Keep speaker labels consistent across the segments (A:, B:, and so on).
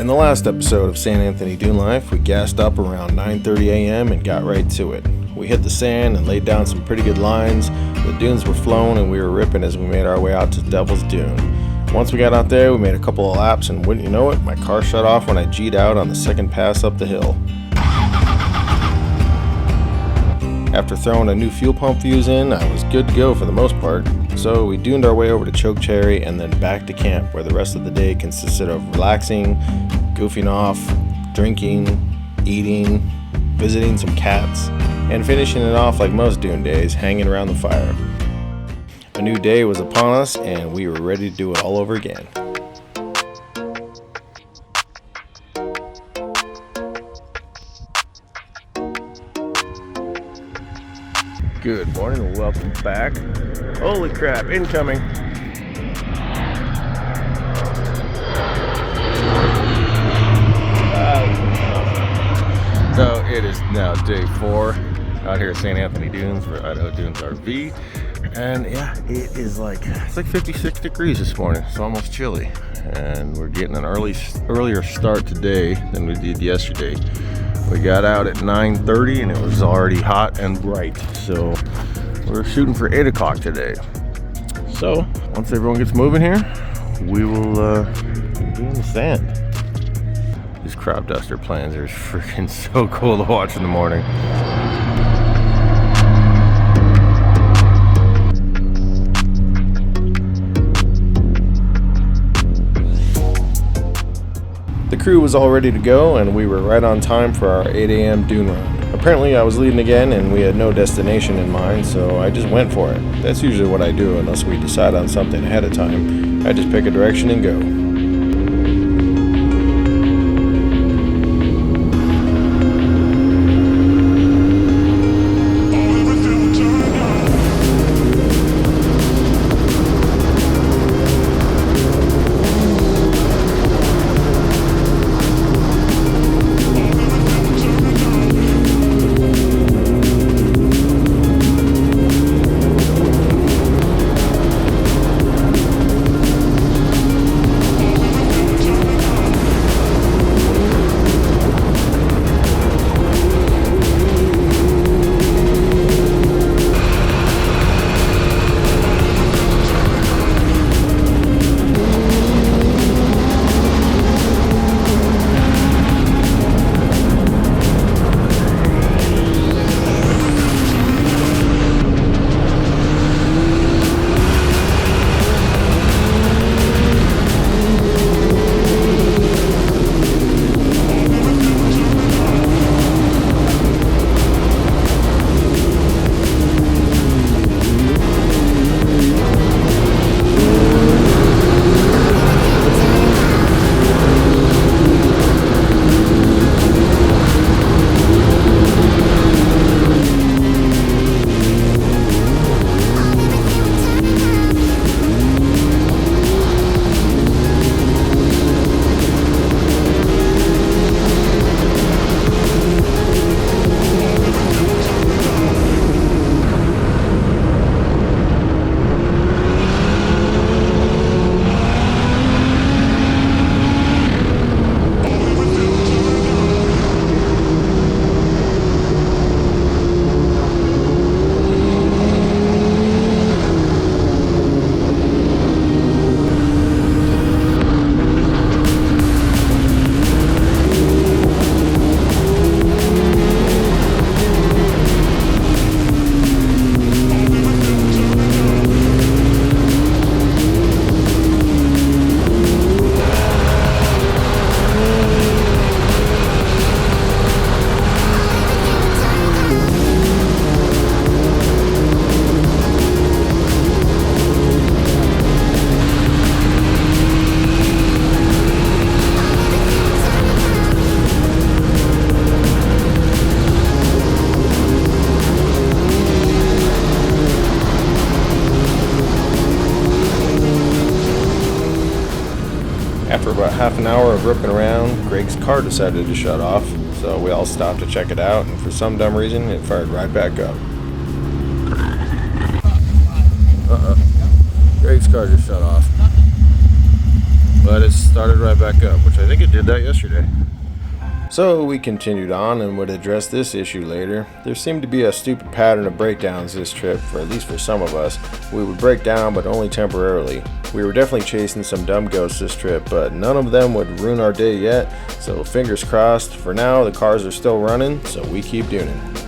A: In the last episode of St. Anthony Dune Life, we gassed up around 9:30 a.m. and got right to it. We hit the sand and laid down some pretty good lines. The dunes were flowing and we were ripping as we made our way out to Devil's Dune. Once we got out there, we made a couple of laps, and wouldn't you know it, my car shut off when I G'd out on the second pass up the hill. After throwing a new fuel pump fuse in, I was good to go for the most part. So we duned our way over to Choke Cherry and then back to camp, where the rest of the day consisted of relaxing, goofing off, drinking, eating, visiting some cats, and finishing it off like most dune days, hanging around the fire. A new day was upon us, and we were ready to do it all over again. Good morning and welcome back. Holy crap, incoming. So it is now day 4 out here at St. Anthony Dunes for Idaho Dunes RV. And yeah, it's like 56 degrees this morning. It's almost chilly. And we're getting an earlier start today than we did yesterday. We got out at 9:30 and it was already hot and bright. So we're shooting for 8 o'clock today. So once everyone gets moving here, we will be in the sand. These crop duster planes are freaking so cool to watch in the morning. The crew was all ready to go, and we were right on time for our 8 a.m. Dune Run. Apparently I was leading again, and we had no destination in mind, so I just went for it. That's usually what I do unless we decide on something ahead of time. I just pick a direction and go. After about half an hour of ripping around, Greg's car decided to shut off, so we all stopped to check it out, and for some dumb reason, it fired right back up. Greg's car just shut off. but it started right back up, which I think it did that yesterday. So we continued on and would address this issue later. There seemed to be a stupid pattern of breakdowns this trip, for at least for some of us. We would break down, but only temporarily. We were definitely chasing some dumb ghosts this trip, but none of them would ruin our day yet, so fingers crossed. For now, the cars are still running, so we keep doing it.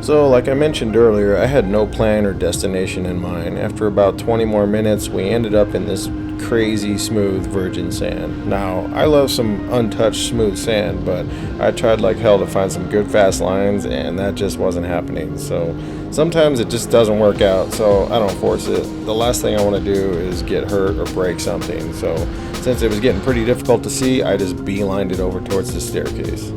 A: So, like I mentioned earlier, I had no plan or destination in mind. After about 20 more minutes, we ended up in this crazy smooth virgin sand. Now, I love some untouched smooth sand, but I tried like hell to find some good fast lines, and that just wasn't happening. So, sometimes it just doesn't work out, so I don't force it. The last thing I want to do is get hurt or break something. So, since it was getting pretty difficult to see, I just beelined it over towards the staircase.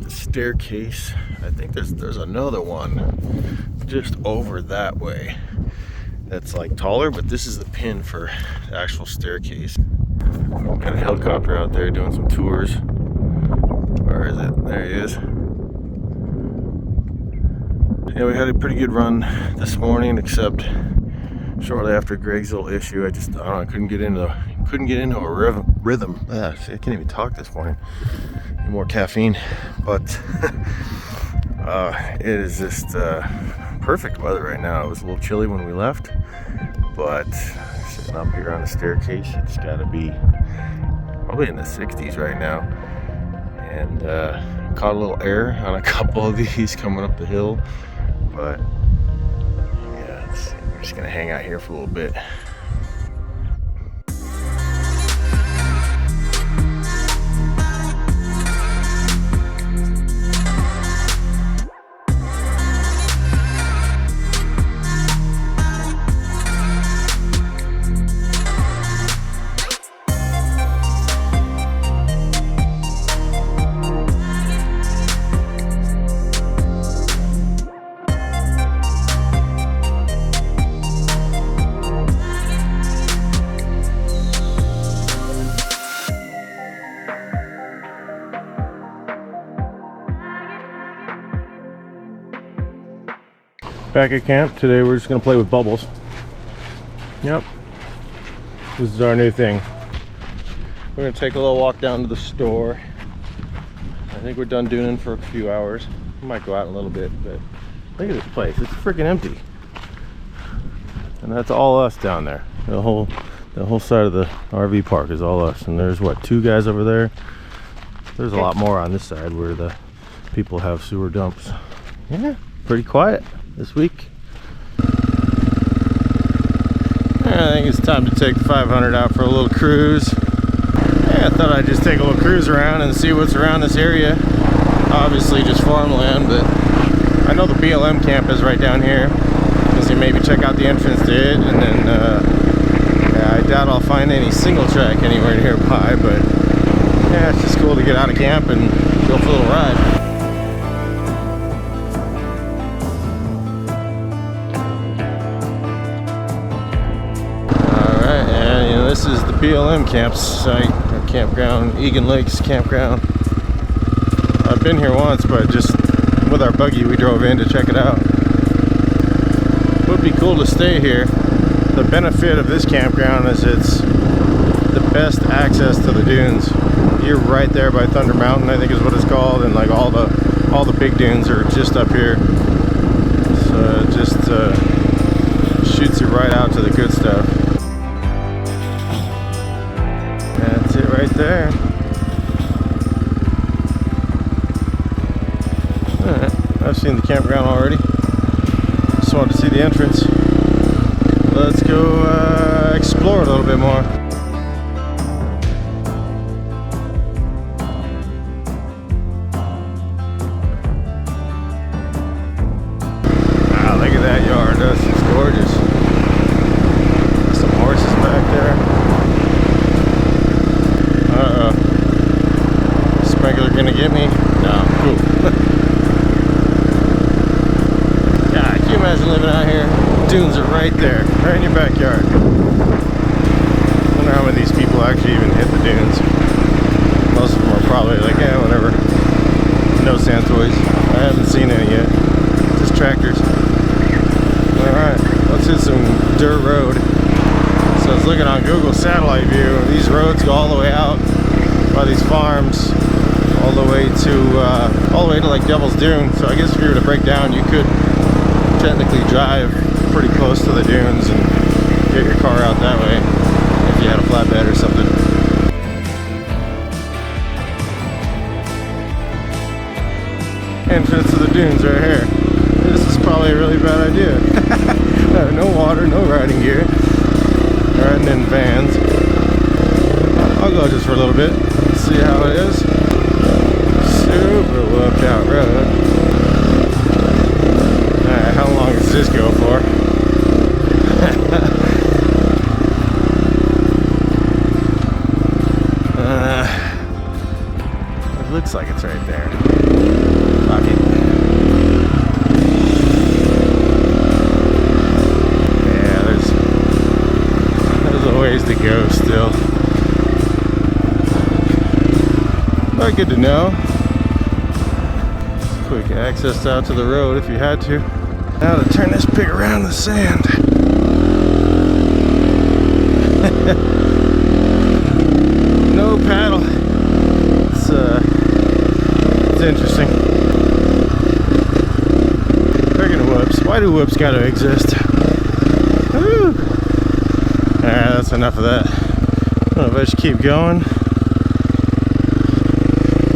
A: Staircase. I think there's another one just over that way that's like taller, but this is the pin for the actual staircase. Got a helicopter out there doing some tours. Where is it? There he is. Yeah, we had a pretty good run this morning, except shortly after Greg's little issue, I don't know, I couldn't get into a rhythm. I can't even talk this morning. Need more caffeine, but it is just perfect weather right now. It was a little chilly when we left, but sitting up here on the staircase, it's got to be probably in the 60s right now. And caught a little air on a couple of these coming up the hill, but yeah, we're just gonna hang out here for a little bit. Back at camp today, we're just gonna play with bubbles. Yep, this is our new thing. We're gonna take a little walk down to the store. I think we're done dooning for a few hours. We might go out in a little bit, but look at this place. It's freaking empty. And that's all us down there. The whole side of the RV park is all us. And there's what, 2 guys over there? There's a lot more on this side where the people have sewer dumps. Yeah, pretty quiet this week. I think it's time to take the 500 out for a little cruise. Yeah, I thought I'd just take a little cruise around and see what's around this area. Obviously just farmland, but I know the BLM camp is right down here. So maybe check out the entrance to it, and then yeah, I doubt I'll find any single track anywhere nearby, but yeah, it's just cool to get out of camp and go for a little ride. Alright, and you know, this is the BLM campsite, or campground, Egin Lake's campground. I've been here once, but just with our buggy we drove in to check it out. Would be cool to stay here. The benefit of this campground is it's the best access to the dunes. You're right there by Thunder Mountain, I think is what it's called, and like all the big dunes are just up here. So it just shoots you right out to the good stuff. That's it right there. Alright, I've seen the campground already. Just wanted to see the entrance. Let's go explore a little bit more. Wow, look at that yard. That's just gorgeous. Some horses back there. Uh-oh. Sprinkler gonna get me? No, cool. Imagine living out here. Dunes are right there, right in your backyard. I wonder how many of these people actually even hit the dunes. Most of them are probably like, yeah, whatever. No sand toys. I haven't seen any yet. Just tractors. Alright, let's hit some dirt road. So I was looking on Google satellite view. These roads go all the way out by these farms, all the way to like Devil's Dune. So I guess if you were to break down, you could technically drive pretty close to the dunes and get your car out that way if you had a flatbed or something. Entrance to the dunes right here. This is probably a really bad idea. No water, no riding gear. Riding in vans. I'll go just for a little bit, see how it is. Super whooped out road. Alright, how long does this go for? It looks like it's right there. Fuck it. Yeah, there's a ways to go still. But good to know. Quick access out to the road if you had to. Now to turn this pig around in the sand. No paddle. It's interesting. Friggin' whoops. Why do whoops gotta exist? Woo! Alright, that's enough of that. I don't know if I should keep going.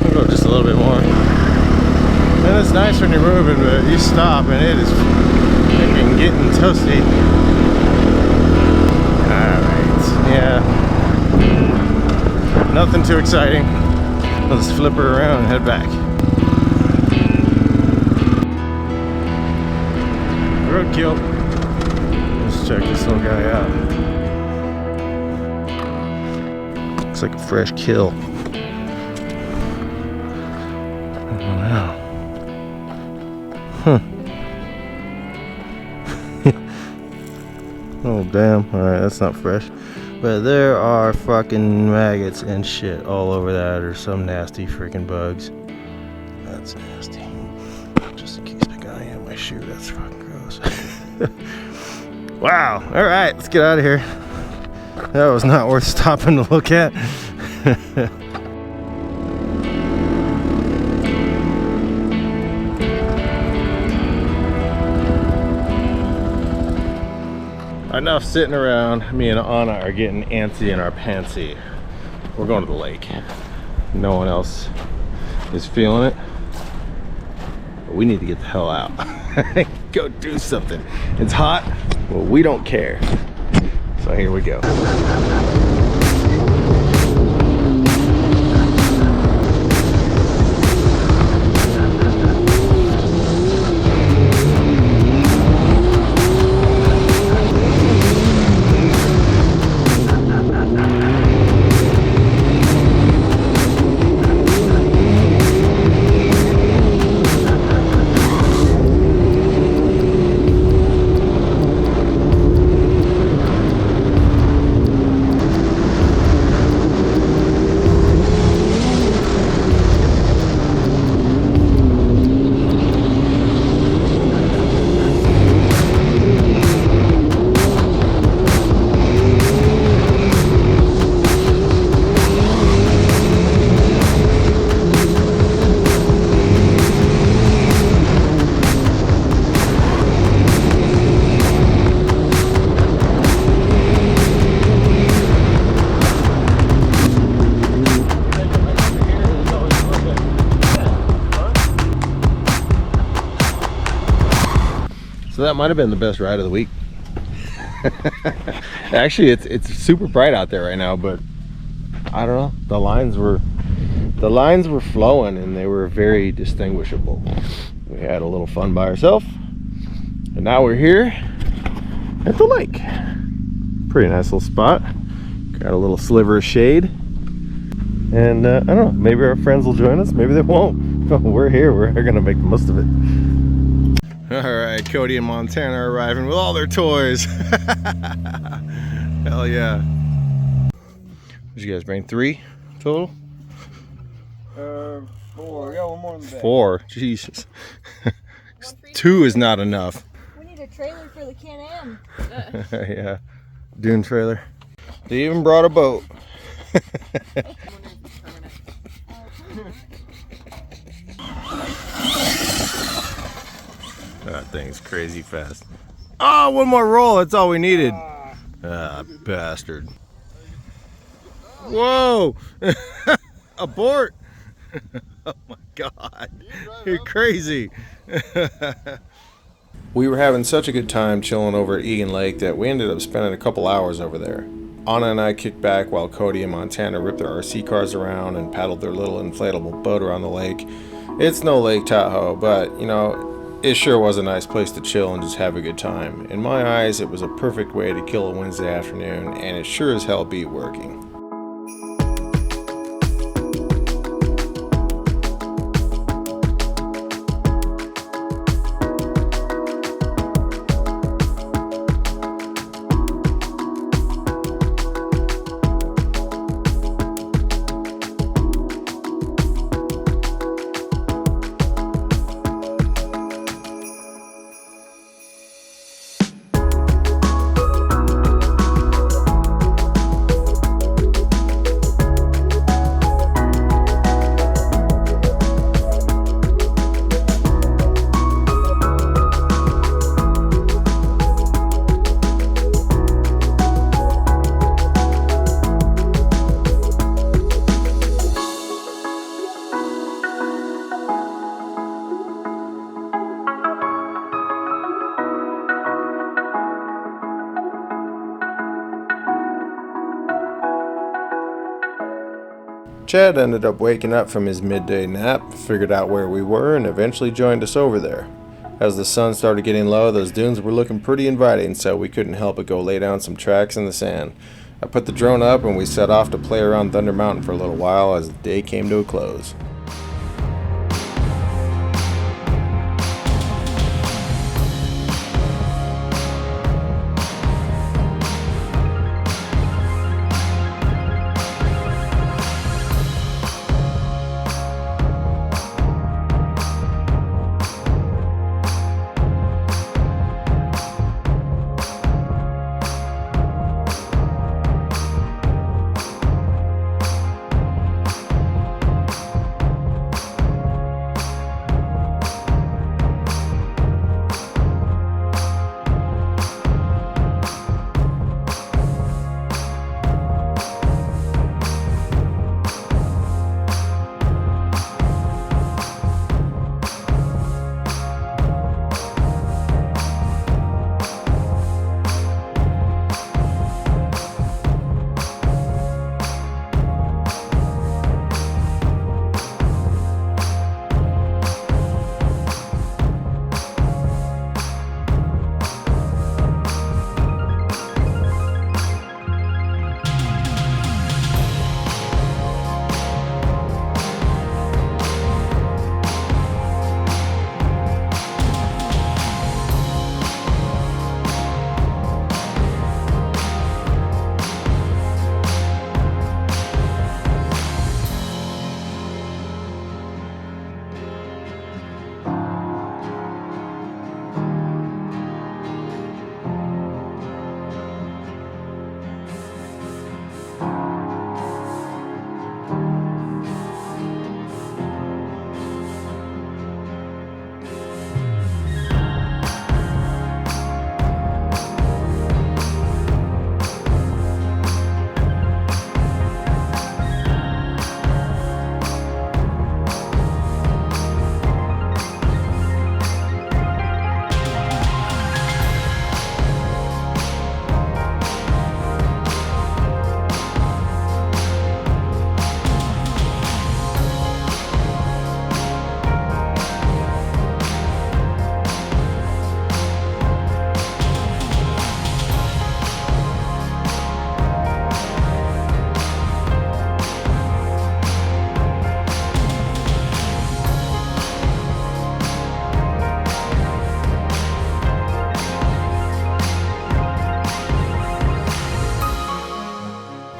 A: I'll go just a little bit more. And it's nice when you're moving, but you stop and it is freaking getting toasty. Alright, yeah. Nothing too exciting. Let's flip her around and head back. Roadkill. Let's check this little guy out. Looks like a fresh kill. Wow. Huh. Oh damn, alright, that's not fresh. But there are fucking maggots and shit all over that, or some nasty freaking bugs. That's nasty. Just in case I got any on my shoe, that's fucking gross. Wow. All right, let's get out of here. That was not worth stopping to look at. Enough sitting around. Me and Anna are getting antsy in our pantsy. We're going to the lake. No one else is feeling it. But we need to get the hell out. Go do something. It's hot. Well, we don't care. So here we go. So that might have been the best ride of the week. Actually, it's super bright out there right now, but I don't know. The lines were flowing and they were very distinguishable. We had a little fun by ourselves, and now we're here at the lake. Pretty nice little spot. Got a little sliver of shade, and I don't know. Maybe our friends will join us. Maybe they won't. But we're here. We're gonna make the most of it. All right, Cody and Montana are arriving with all their toys. Hell yeah. Did you guys bring 3 total?
B: 4. We got one more in the back.
A: 4. Jesus. 2 is not enough.
C: We need a trailer for the Can-Am.
A: Yeah. Dune trailer. They even brought a boat. That thing's crazy fast. Oh, one more roll. That's all we needed. Ah, bastard. Whoa. Abort. Oh my God. You're crazy. We were having such a good time chilling over at Egin Lake that we ended up spending a couple hours over there. Anna and I kicked back while Cody and Montana ripped their RC cars around and paddled their little inflatable boat around the lake. It's no Lake Tahoe, but, you know, it sure was a nice place to chill and just have a good time. In my eyes, it was a perfect way to kill a Wednesday afternoon, and it sure as hell beat working. Chad ended up waking up from his midday nap, figured out where we were, and eventually joined us over there. As the sun started getting low, those dunes were looking pretty inviting, so we couldn't help but go lay down some tracks in the sand. I put the drone up and we set off to play around Thunder Mountain for a little while as the day came to a close.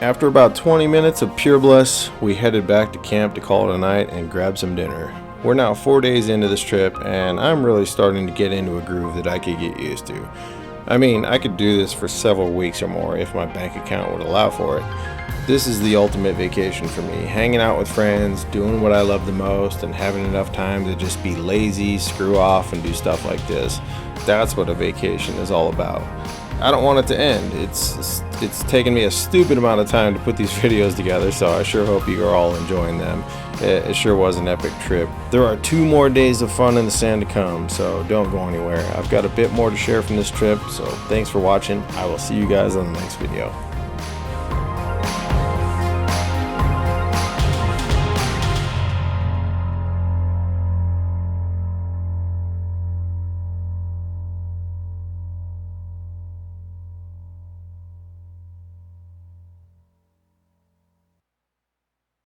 A: After about 20 minutes of pure bliss, we headed back to camp to call it a night and grab some dinner. We're now 4 days into this trip, and I'm really starting to get into a groove that I could get used to. I mean, I could do this for several weeks or more if my bank account would allow for it. This is the ultimate vacation for me, hanging out with friends, doing what I love the most, and having enough time to just be lazy, screw off, and do stuff like this. That's what a vacation is all about. I don't want it to end. It's taken me a stupid amount of time to put these videos together, so I sure hope you are all enjoying them. It sure was an epic trip. There are 2 more days of fun in the sand to come, so don't go anywhere. I've got a bit more to share from this trip, so thanks for watching. I will see you guys on the next video.